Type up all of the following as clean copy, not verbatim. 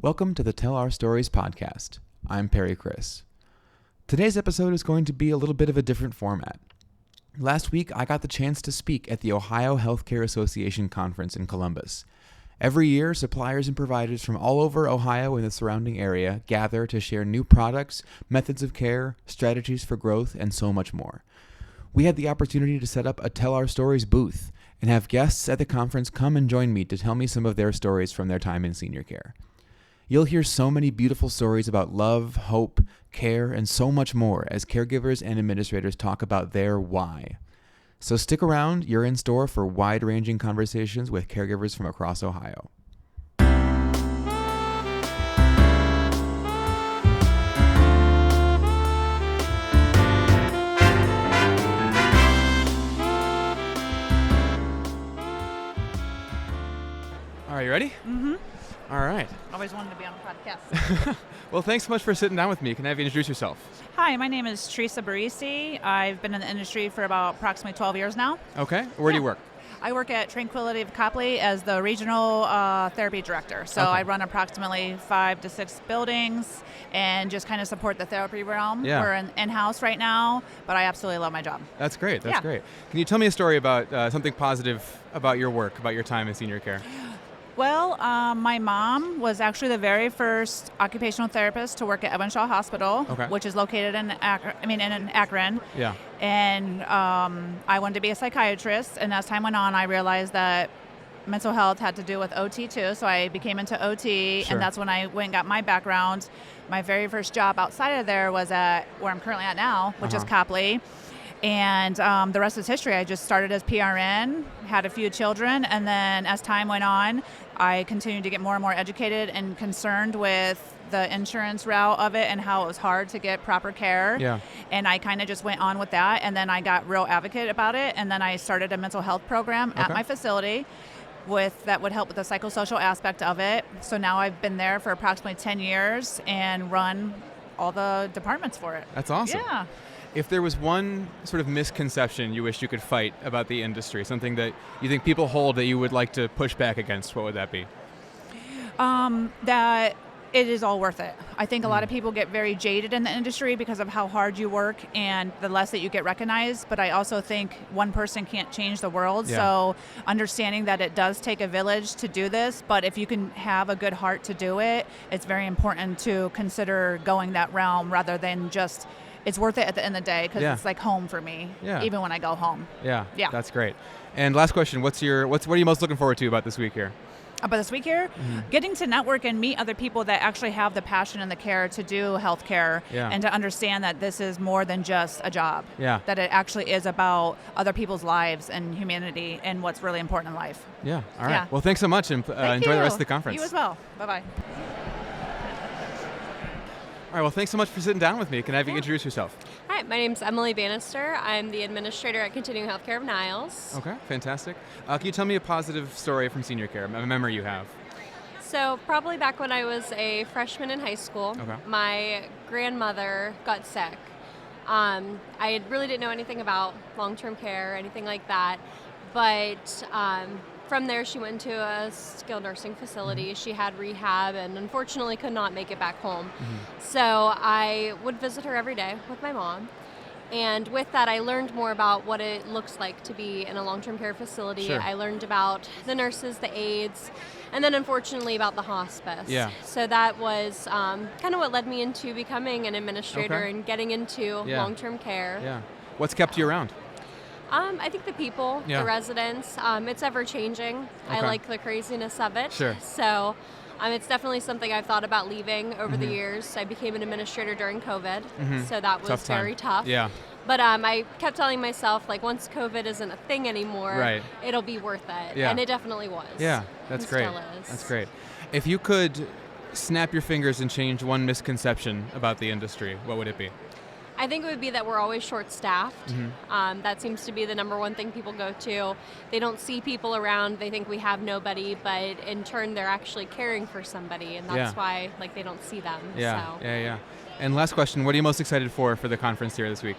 Welcome to the Tell Our Stories podcast. I'm Perry Chris. Today's episode is going to be a little bit of a different format. Last week, I got the chance to speak at the Ohio Healthcare Association Conference in Columbus. Every year, suppliers and providers from all over Ohio and the surrounding area gather to share new products, methods of care, strategies for growth, and so much more. We had the opportunity to set up a Tell Our Stories booth and have guests at the conference come and join me to tell me some of their stories from their time in senior care. You'll hear so many beautiful stories about love, hope, care, and so much more as caregivers and administrators talk about their why. So stick around, you're in store for wide-ranging conversations with caregivers from across Ohio. All right, you ready? Mm-hmm. All right. Always wanted to be on a podcast. Well, thanks so much for sitting down with me. Can I have you introduce yourself? Hi, my name is Teresa Barisi. I've been in the industry for about approximately 12 years now. Okay. Where do you work? I work at Tranquility of Copley as the regional therapy director. So Okay. I run approximately 5 to 6 buildings and just kind of support the therapy realm. Yeah. We're in-house right now, but I absolutely love my job. That's great. That's Yeah. great. Can you tell me a story about something positive about your work, about your time in senior care? Well, my mom was actually the very first occupational therapist to work at Evanshaw Hospital, Okay. which is located in Akron. Yeah. And I wanted to be a psychiatrist. And as time went on, I realized that mental health had to do with OT too. So I became into OT, Sure. and that's when I went and got my background. My very first job outside of there was at where I'm currently at now, which is Copley. And the rest is history. I just started as PRN, had a few children, and then as time went on, I continued to get more and more educated and concerned with the insurance route of it and how it was hard to get proper care. Yeah. And I kind of just went on with that, and then I got real advocate about it, and then I started a mental health program at Okay. my facility that would help with the psychosocial aspect of it. So now I've been there for approximately 10 years and run all the departments for it. That's awesome. Yeah. If there was one sort of misconception you wish you could fight about the industry, something that you think people hold that you would like to push back against, what would that be? That it is all worth it. I think a lot of people get very jaded in the industry because of how hard you work and the less that you get recognized. But I also think one person can't change the world. Yeah. So understanding that it does take a village to do this, but if you can have a good heart to do it, it's very important to consider going that realm rather than just, it's worth it at the end of the day because Yeah. it's like home for me, Yeah. even when I go home. Yeah. Yeah. That's great. And last question, what are you most looking forward to about this week here? But this week here, getting to network and meet other people that actually have the passion and the care to do healthcare, Yeah. and to understand that this is more than just a job. Yeah. That it actually is about other people's lives and humanity and what's really important in life. Yeah. All right. Yeah. Well, thanks so much, and Thank enjoy the you. rest of the conference. You as well. Bye-bye. All right. Well, thanks so much for sitting down with me. Can I have you introduce yourself? Hi, my name's Emily Bannister. I'm the administrator at Continuing Healthcare of Niles. Okay. Fantastic. Can you tell me a positive story from senior care, a memory you have? So probably back when I was a freshman in high school, Okay. my grandmother got sick. I really didn't know anything about long-term care or anything like that, but from there she went to a skilled nursing facility. She had rehab and unfortunately could not make it back home. So I would visit her every day with my mom. And with that, I learned more about what it looks like to be in a long-term care facility. Sure. I learned about the nurses, the aides, and then unfortunately about the hospice. Yeah. So that was kind of what led me into becoming an administrator Okay. and getting into Yeah. long-term care. Yeah. What's kept you around? I think the people, Yeah. the residents, it's ever-changing. I Okay. like the craziness of it. Sure. So it's definitely something I've thought about leaving over the years. I became an administrator during COVID, so that was Tough time. very tough. Yeah. But I kept telling myself, like, once COVID isn't a thing anymore, Right. it'll be worth it. Yeah. And it definitely was. Yeah, that's And great. Still is. That's great. If you could snap your fingers and change one misconception about the industry, what would it be? I think it would be that we're always short-staffed. That seems to be the number one thing people go to. They don't see people around. They think we have nobody, but in turn, they're actually caring for somebody, and that's Yeah. why they don't see them. Yeah, So. yeah. And last question, what are you most excited for the conference here this week?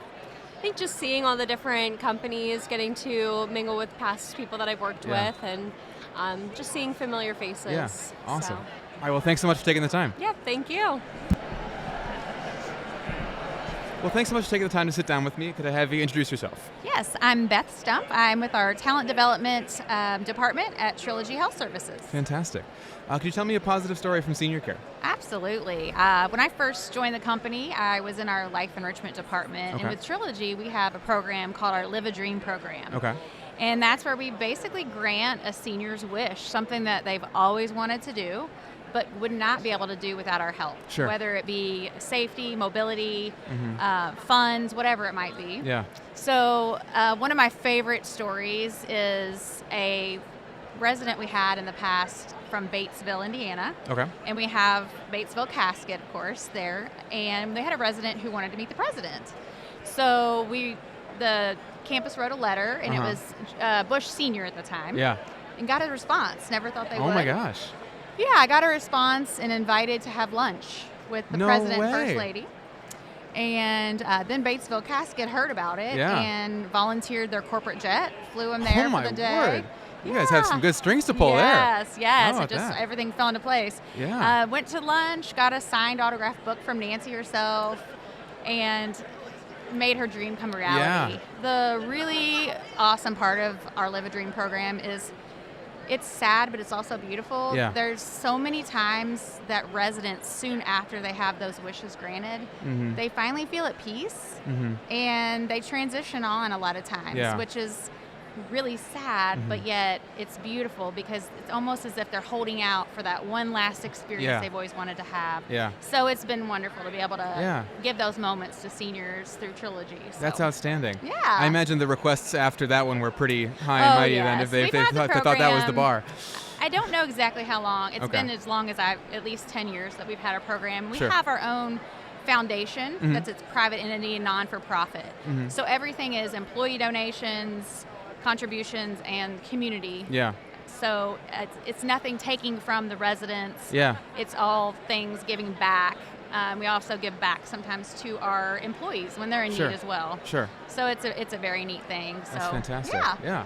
I think just seeing all the different companies, getting to mingle with past people that I've worked Yeah. with, and just seeing familiar faces. Yeah, awesome. So. All right, well, thanks so much for taking the time. Yeah, thank you. Well, thanks so much for taking the time to sit down with me. Could I have you introduce yourself? Yes, I'm Beth Stump. I'm with our talent development department at Trilogy Health Services. Fantastic. Could you tell me a positive story from senior care? Absolutely. When I first joined the company, I was in our life enrichment department. Okay. And with Trilogy, we have a program called our Live a Dream program. Okay. And that's where we basically grant a senior's wish, something that they've always wanted to do, but would not be able to do without our help. Sure. Whether it be safety, mobility, funds, whatever it might be. Yeah. So one of my favorite stories is a resident we had in the past from Batesville, Indiana. Okay. And we have Batesville Casket, of course, there. And they had a resident who wanted to meet the president. So the campus wrote a letter, and it was Bush Senior at the time. Yeah. And got a response. Never thought they would. Oh my gosh. Yeah, I got a response and invited to have lunch with the No president and way. first lady. And then Batesville Casket heard about it Yeah. and volunteered their corporate jet, flew them there Oh my for the day. word. You guys have some good strings to pull Yes, there. How it about just that? everything fell into place. Yeah. Went to lunch, got a signed autographed book from Nancy herself, and made her dream come reality. The really awesome part of our Live a Dream program is it's sad, but it's also beautiful. Yeah. There's so many times that residents, soon after they have those wishes granted, they finally feel at peace, and they transition on a lot of times, Yeah. which is really sad, but yet it's beautiful because it's almost as if they're holding out for that one last experience Yeah. they've always wanted to have. Yeah. So it's been wonderful to be able to Yeah. give those moments to seniors through Trilogy. So. That's outstanding. Yeah. I imagine the requests after that one were pretty high and Oh, mighty then, yes. if they We've had the thought that was the program. bar. I don't know exactly how long. It's Okay. been as long as at least 10 years that we've had our program. We Sure. have our own foundation that's its private entity and non-for-profit. So everything is employee donations, contributions, and community. Yeah. So it's nothing taking from the residents. Yeah. It's all things giving back. We also give back sometimes to our employees when they're in Sure. need as well. Sure. So it's a very neat thing. So That's fantastic. Yeah.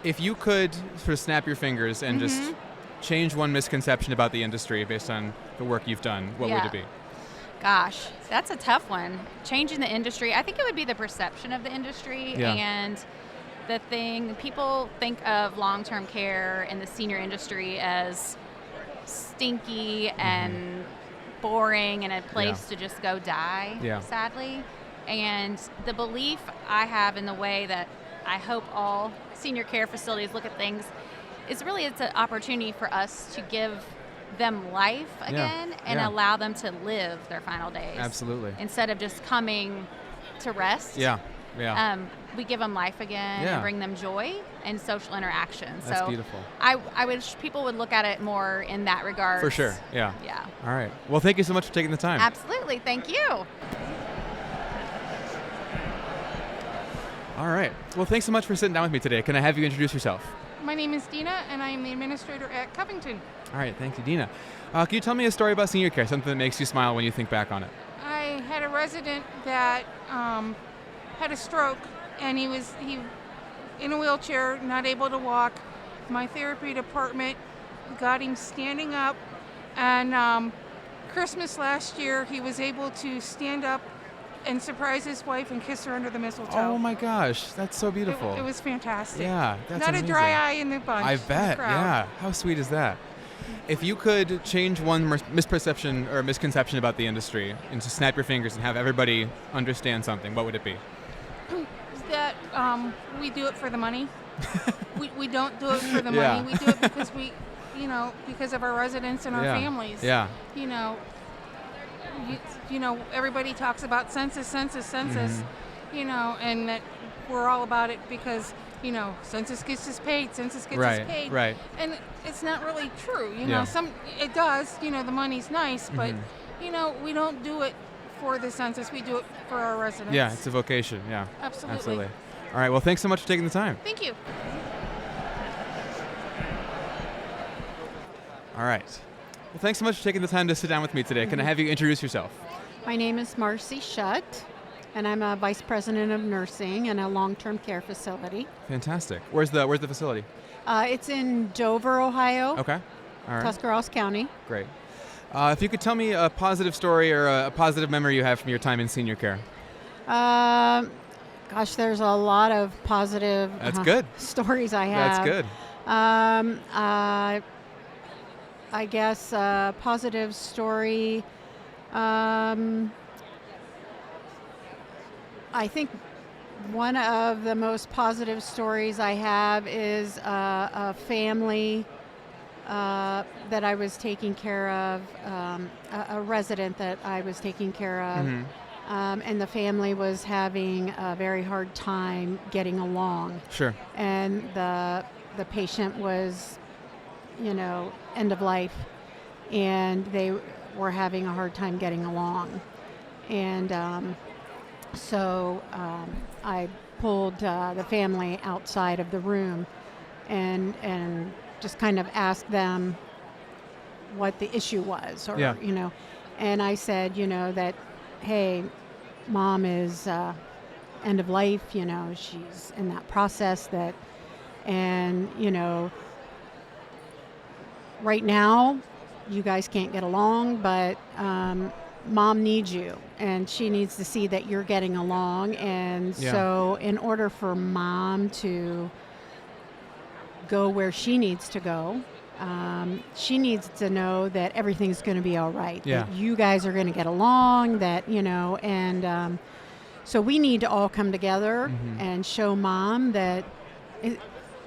If you could sort of snap your fingers and just change one misconception about the industry based on the work you've done, what would Yeah. it be? Gosh, that's a tough one. Changing the industry, I think it would be the perception of the industry Yeah. and the thing, people think of long-term care in the senior industry as stinky and boring and a place to just go die, Yeah. sadly. And the belief I have in the way that I hope all senior care facilities look at things is really it's an opportunity for us to give them life again and Yeah. allow them to live their final days. Absolutely. Instead of just coming to rest. Yeah. Yeah. We give them life again Yeah. and bring them joy and social interaction. That's So beautiful. I wish people would look at it more in that regard. For sure. Yeah. Yeah. All right. Well, thank you so much for taking the time. Absolutely. Thank you. All right. Well, thanks so much for sitting down with me today. Can I have you introduce yourself? My name is Dina, and I am the administrator at Covington. All right. Thank you, Dina. Can you tell me a story about senior care, something that makes you smile when you think back on it? I had a resident that had a stroke, and he in a wheelchair, not able to walk. My therapy department got him standing up, and Christmas last year, he was able to stand up and surprise his wife and kiss her under the mistletoe. Oh my gosh, that's so beautiful. It was fantastic. Yeah, that's Not amazing. a dry eye in the bunch. I in the bet. crowd. Yeah. How sweet is that? If you could change one misperception or misconception about the industry and to snap your fingers and have everybody understand something, what would it be? Is that we do it for the money. we don't do it for the Yeah. money. We do it because because of our residents and our Yeah. families. Yeah. Everybody talks about census, Mm-hmm. and that we're all about it because, census gets us paid, census gets us paid. Right. And it's not really true. Yeah. It does, the money's nice, but, Mm-hmm. we don't do it for the census. We do it for our residents. Yeah, it's a vocation. Yeah. Absolutely. All right. Well, thanks so much for taking the time. Thank you. All right. Well, thanks so much for taking the time to sit down with me today. Can I have you introduce yourself? My name is Marcy Shutt, and I'm a vice president of nursing in a long-term care facility. Fantastic. Where's the facility? It's in Dover, Ohio. Okay. All right. Tuscarawas County. Great. If you could tell me a positive story or a positive memory you have from your time in senior care. Gosh, there's a lot of positive That's good. stories I have. That's good. I guess a positive story. I think one of the most positive stories I have is a family that I was taking care of, a resident that I was taking care of. Mm-hmm. And the family was having a very hard time getting along. Sure. And the patient was, end of life, and they were having a hard time getting along. And so I pulled the family outside of the room and just kind of asked them what the issue was, or, and I said, that, hey, mom is end of life, she's in that process and, right now you guys can't get along, but mom needs you and she needs to see that you're getting along. And so in order for mom to go where she needs to go, she needs to know that everything's going to be all right, that you guys are going to get along, that, and so we need to all come together and show mom that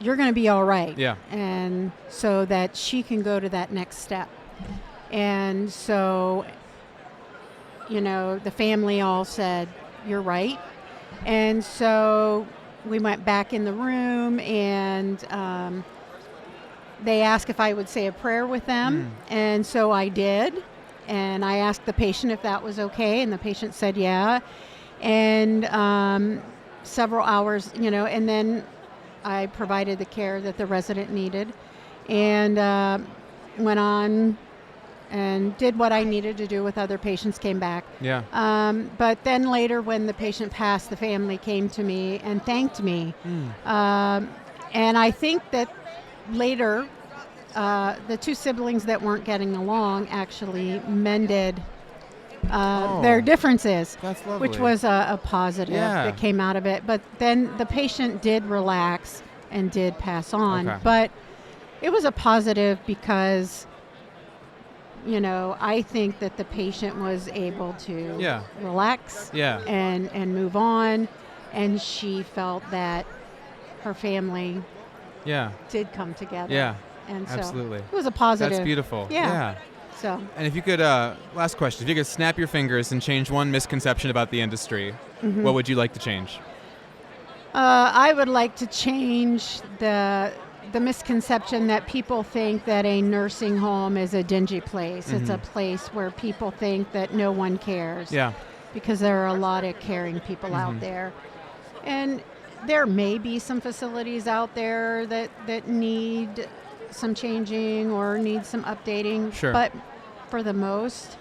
you're going to be all right. Yeah. And so that she can go to that next step. And so, the family all said, you're right. And so we went back in the room and they asked if I would say a prayer with them. And so I did. And I asked the patient if that was okay. And the patient said, yeah. And several hours, and then I provided the care that the resident needed and went on and did what I needed to do with other patients, came back. Yeah. But then later when the patient passed, the family came to me and thanked me. And I think that later, the two siblings that weren't getting along actually mended their differences. That's lovely. Which was a positive that came out of it. But then the patient did relax and did pass on. Okay. But it was a positive because, I think that the patient was able to relax and move on. And she felt that her family did come together. Yeah. And so absolutely. It was a positive. That's beautiful. Yeah. So. And if you could, last question, if you could snap your fingers and change one misconception about the industry, what would you like to change? I would like to change the misconception that people think that a nursing home is a dingy place. It's a place where people think that no one cares. Yeah. Because there are a lot of caring people out there. And there may be some facilities out there that need some changing or need some updating. Sure. But for the most,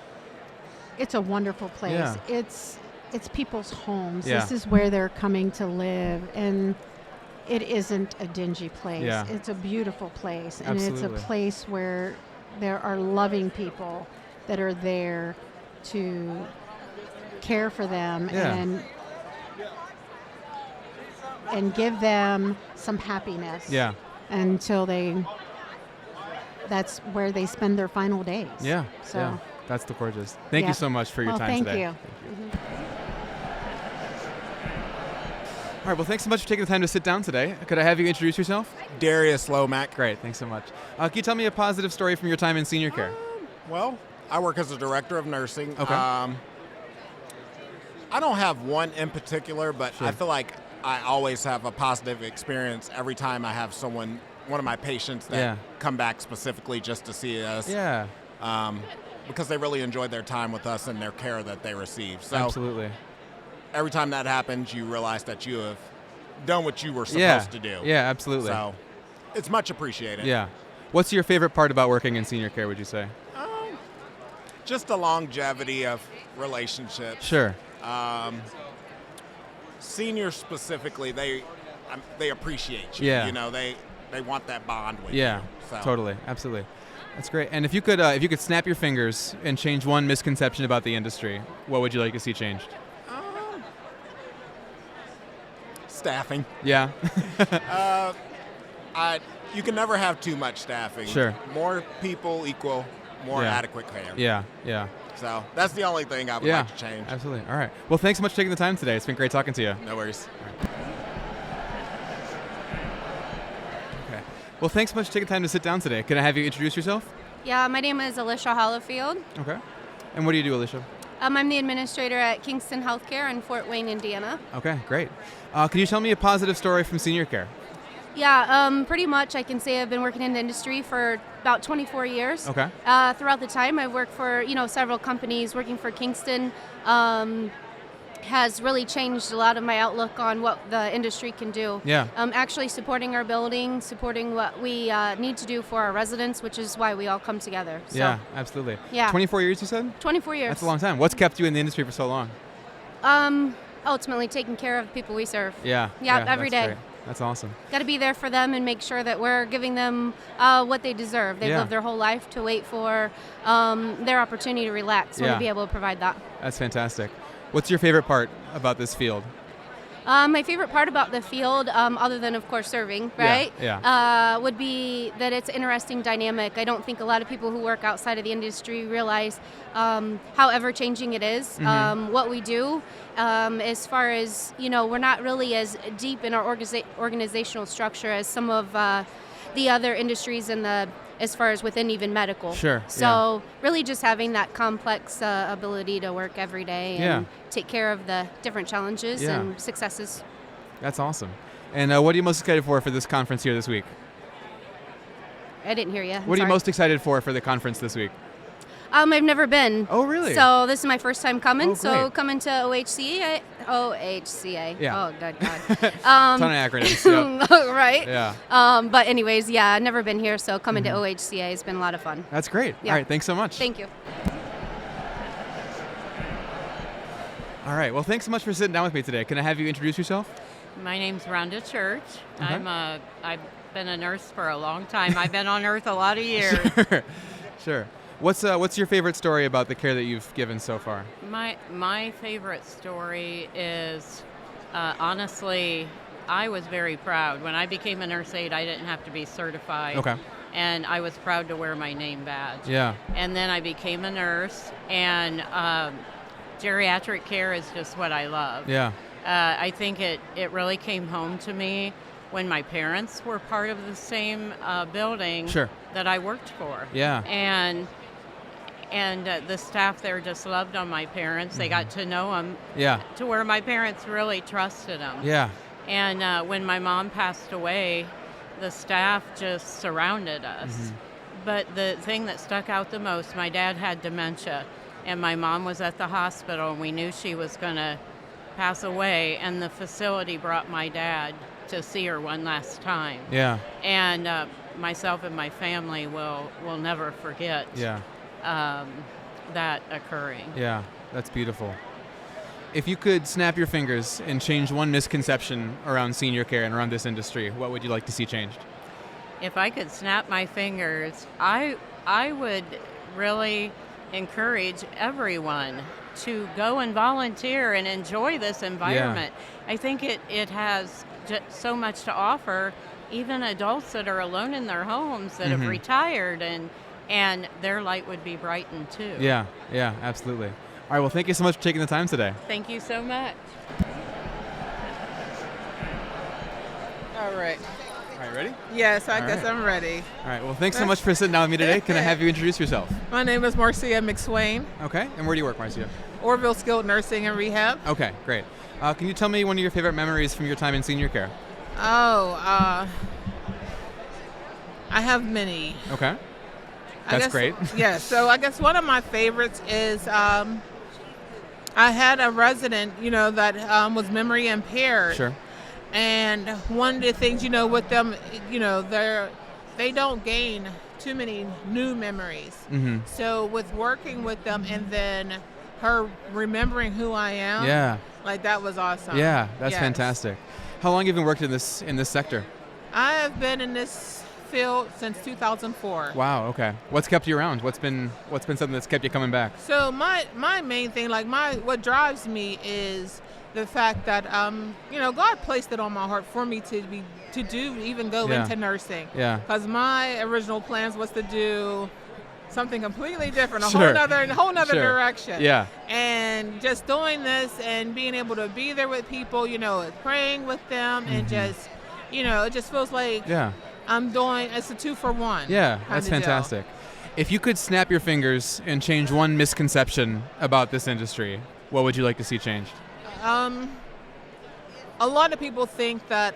it's a wonderful place. Yeah. It's people's homes. Yeah. This is where they're coming to live, and it isn't a dingy place. Yeah. It's a beautiful place, and Absolutely. it's a place where there are loving people that are there to care for them and give them some happiness. Yeah. Until that's where they spend their final days. Yeah. So. Yeah. That's the gorgeous. Thank you so much for your time today. Thank you. All right, well, thanks so much for taking the time to sit down today. Could I have you introduce yourself? Darius Lomack. Great, thanks so much. Can you tell me a positive story from your time in senior care? Well, I work as a director of nursing. Okay. I don't have one in particular, but I feel like I always have a positive experience every time I have one of my patients that come back specifically just to see us. Yeah. Because they really enjoyed their time with us and their care that they received. So Absolutely. every time that happens, you realize that you have done what you were supposed to do. Yeah, absolutely. So it's much appreciated. Yeah. What's your favorite part about working in senior care, would you say? Just the longevity of relationships. Sure. Seniors specifically, they appreciate you. Yeah. You know, they want that bond with you. Yeah, So. totally. Absolutely. That's great. And if you could snap your fingers and change one misconception about the industry, what would you like to see changed? Staffing. Yeah. You can never have too much staffing. Sure. More people equal more adequate care. Yeah. So that's the only thing I would like to change. Absolutely. All right. Well, thanks so much for taking the time today. It's been great talking to you. No worries. Okay. Well, thanks so much for taking the time to sit down today. Can I have you introduce yourself? Yeah, my name is Alicia Hollifield. Okay. And what do you do, Alicia? I'm the administrator at Kingston Healthcare in Fort Wayne, Indiana. Okay, great. Can you tell me a positive story from senior care? Yeah, pretty much I can say I've been working in the industry for about 24 years. Okay. Throughout the time, I've worked for, several companies. Working for Kingston has really changed a lot of my outlook on what the industry can do. Yeah. Actually supporting our building, supporting what we need to do for our residents, which is why we all come together. So, Yeah, absolutely. Yeah. 24 years, you said? 24 years. That's a long time. What's kept you in the industry for so long? Ultimately taking care of the people we serve. Yeah. Every that's day. great. That's awesome. Got to be there for them and make sure that we're giving them what they deserve. They've lived their whole life to wait for their opportunity to relax. We want to be able to provide that. That's fantastic. What's your favorite part about this field? My favorite part about the field, other than, of course, serving, right? Would be that it's interesting dynamic. I don't think a lot of people who work outside of the industry realize how ever-changing it is. What we do, as far as, we're not really as deep in our organizational structure as some of the other industries in the as far as within even medical. Sure. So really just having that complex ability to work every day and take care of the different challenges and successes. That's awesome. And what are you most excited for this conference here this week? I didn't hear you. What are you most excited for the conference this week? I've never been. Oh, really? So this is my first time coming. Oh, so coming to OHCA. Yeah. Oh, good God. Ton of acronyms. Yep. Right? Yeah. But anyways, I've never been here, so coming to OHCA has been a lot of fun. That's great. Yeah. All right, thanks so much. Thank you. All right, well, thanks so much for sitting down with me today. Can I have you introduce yourself? My name's Rhonda Church. Okay. I've been a nurse for a long time. I've been on Earth a lot of years. Sure. What's your favorite story about the care that you've given so far? My favorite story is, honestly, I was very proud. When I became a nurse aide, I didn't have to be certified. Okay. And I was proud to wear my name badge. Yeah. And then I became a nurse, and geriatric care is just what I love. Yeah. I think it really came home to me when my parents were part of the same building that I worked for. Yeah. And the staff there just loved on my parents. They got to know them to where my parents really trusted them. Yeah. And when my mom passed away, the staff just surrounded us. But the thing that stuck out the most, my dad had dementia, and my mom was at the hospital, and we knew she was going to pass away, and the facility brought my dad to see her one last time. Yeah. And myself and my family will never forget that occurring. Yeah, that's beautiful. If you could snap your fingers and change one misconception around senior care and around this industry, what would you like to see changed? If I could snap my fingers, I would really encourage everyone to go and volunteer and enjoy this environment. I think it has so much to offer, even adults that are alone in their homes that have retired, and their light would be brightened too. Yeah, absolutely. All right, well, thank you so much for taking the time today. Thank you so much. All right. All right, ready? Yes, I guess I'm ready. All right, well, thanks so much for sitting down with me today. Can I have you introduce yourself? My name is Marcia McSwain, Okay, and where do you work, Marcia? Orville Skilled Nursing and Rehab. Okay, great. Can you tell me one of your favorite memories from your time in senior care? I have many. Okay. That's great. Yeah, so I guess one of my favorites is I had a resident, that was memory impaired. Sure. And one of the things, with them, they don't gain too many new memories. So with working with them and then her remembering who I am, like that was awesome. Yeah, that's fantastic. How long have you been working in this sector? I have been in this field since 2004. Wow. Okay. What's kept you around? What's been something that's kept you coming back? So my main thing, what drives me is the fact that God placed it on my heart for me to go into nursing. Yeah. Because my original plans was to do something completely different, a Sure. whole nother direction. Yeah. And just doing this and being able to be there with people, praying with them, and just, it just feels like it's a 2-for-1. Yeah, that's fantastic. If you could snap your fingers and change one misconception about this industry, what would you like to see changed? A lot of people think that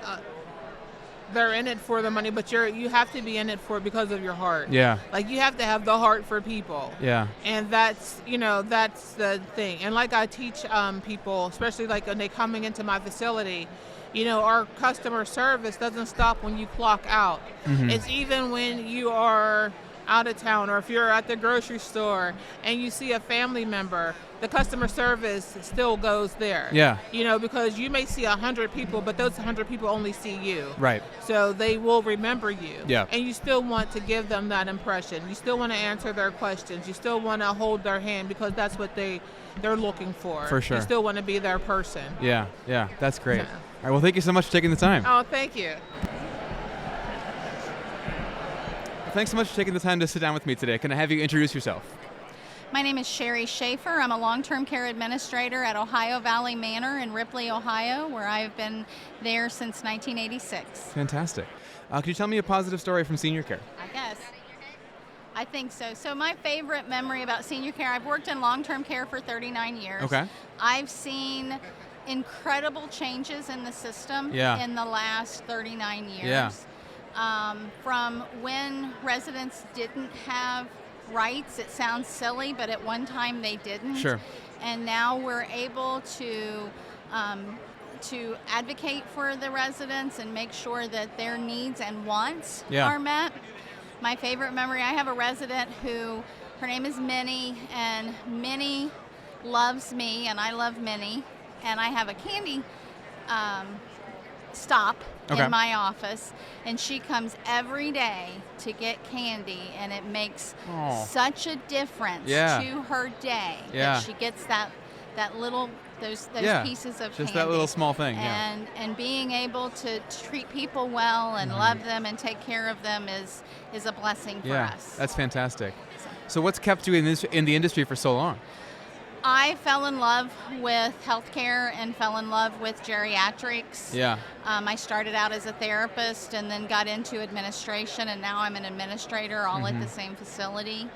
they're in it for the money, but you have to be in it because of your heart. Yeah. Like, you have to have the heart for people. Yeah. And that's the thing. And like I teach people, especially like when they coming into my facility, our customer service doesn't stop when you clock out. Mm-hmm. It's even when you are out of town, or if you're at the grocery store and you see a family member, the customer service still goes there. Yeah. Because you may see 100 people, but those 100 people only see you. Right. So they will remember you. Yeah. And you still want to give them that impression. You still want to answer their questions. You still want to hold their hand, because that's what they're looking for. For sure. You still want to be their person. Yeah. That's great. All right. Well, thank you so much for taking the time. Oh, thank you. Thanks so much for taking the time to sit down with me today. Can I have you introduce yourself? My name is Sherry Schaefer. I'm a long-term care administrator at Ohio Valley Manor in Ripley, Ohio, where I've been there since 1986. Fantastic. Can you tell me a positive story from senior care? I guess. I think so. So my favorite memory about senior care, I've worked in long-term care for 39 years. Okay. I've seen incredible changes in the system in the last 39 years. Yeah. From when residents didn't have rights, it sounds silly, but at one time they didn't. Sure. And now we're able to advocate for the residents and make sure that their needs and wants are met. My favorite memory, I have a resident her name is Minnie, and Minnie loves me, and I love Minnie, and I have a candy stop in my office, and she comes every day to get candy, and it makes such a difference to her day that she gets that little those pieces of just candy. that little small thing. And being able to treat people well and love them and take care of them is a blessing for us. That's fantastic. So what's kept you in the industry for so long? I fell in love with healthcare and fell in love with geriatrics. Yeah. I started out as a therapist and then got into administration, and now I'm an administrator all at the same facility.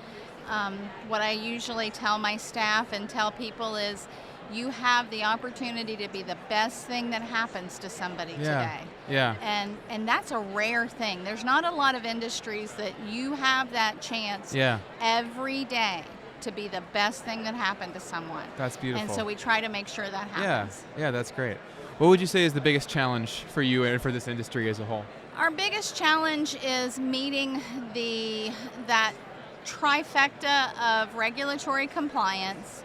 What I usually tell my staff and tell people is, you have the opportunity to be the best thing that happens to somebody today. Yeah. And that's a rare thing. There's not a lot of industries that you have that chance every day to be the best thing that happened to someone. That's beautiful. And so we try to make sure that happens. Yeah, that's great. What would you say is the biggest challenge for you and for this industry as a whole? Our biggest challenge is meeting that trifecta of regulatory compliance,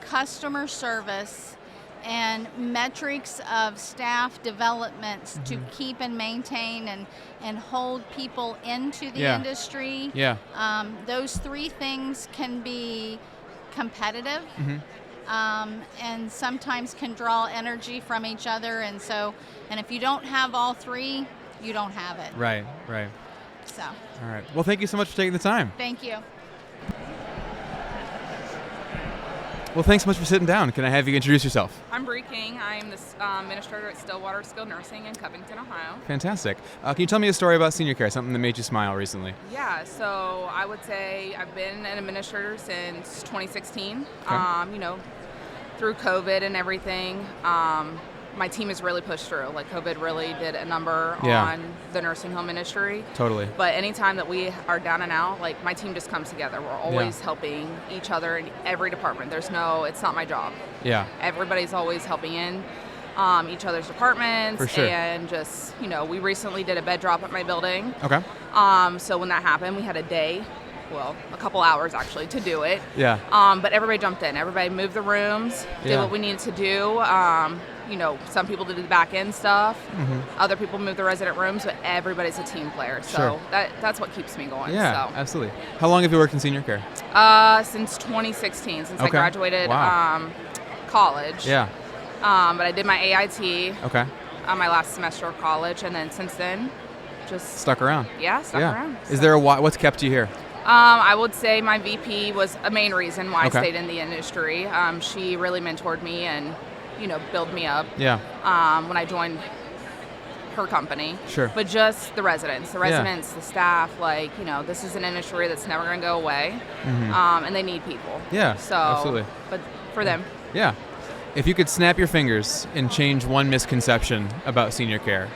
customer service, and metrics of staff development to keep and maintain and hold people into the industry. Yeah. Those three things can be competitive and sometimes can draw energy from each other. And if you don't have all three, you don't have it. Right. So. All right. Well, thank you so much for taking the time. Thank you. Well, thanks so much for sitting down. Can I have you introduce yourself? I'm Bree King. I am the administrator at Stillwater Skilled Nursing in Covington, Ohio. Fantastic. Can you tell me a story about senior care, something that made you smile recently? Yeah, so I would say I've been an administrator since 2016. Okay. Through COVID and everything, my team has really pushed through. Like, COVID really did a number on the nursing home industry. Totally. But anytime that we are down and out, like, my team just comes together. We're always helping each other in every department. It's not my job. Yeah. Everybody's always helping in each other's departments. For sure. And just, we recently did a bed drop at my building. Okay. So when that happened, we had a couple hours actually to do it. Yeah. But everybody jumped in. Everybody moved the rooms, did what we needed to do. some people do the back end stuff, Mm-hmm. other people move the resident rooms, but everybody's a team player. So Sure. that's what keeps me going. Yeah, So. absolutely. How long have you worked in senior care? Since 2016, since I Okay. graduated Wow. college. Yeah. But I did my AIT Okay. on my last semester of college, and then since then, just Stuck around. stuck around. Is there what's kept you here? I would say my VP was a main reason why Okay. I stayed in the industry. She really mentored me and, built me up. Yeah. When I joined her company. Sure. But just the residents, the staff, this is an industry that's never going to go away, and they need people. Yeah, So, absolutely. But for them. Yeah. If you could snap your fingers and change one misconception about senior care,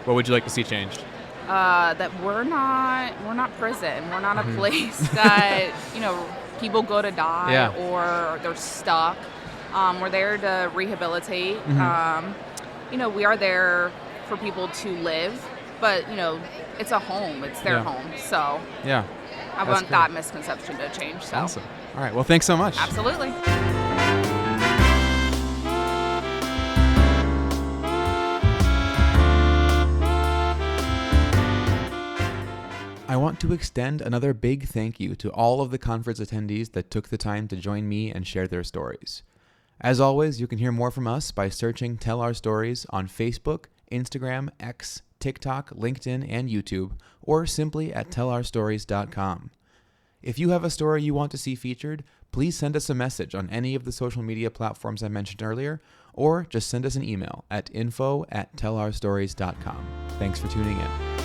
what would you like to see changed? That we're not prison. We're not a place that people go to die or they're stuck. We're there to rehabilitate. We are there for people to live, but it's a home. It's their home. So yeah, I want that misconception to change. So awesome. All right. Well, thanks so much. Absolutely. I want to extend another big thank you to all of the conference attendees that took the time to join me and share their stories. As always, you can hear more from us by searching Tell Our Stories on Facebook, Instagram, X, TikTok, LinkedIn, and YouTube, or simply at tellourstories.com. If you have a story you want to see featured, please send us a message on any of the social media platforms I mentioned earlier, or just send us an email at info@tellourstories.com. Thanks for tuning in.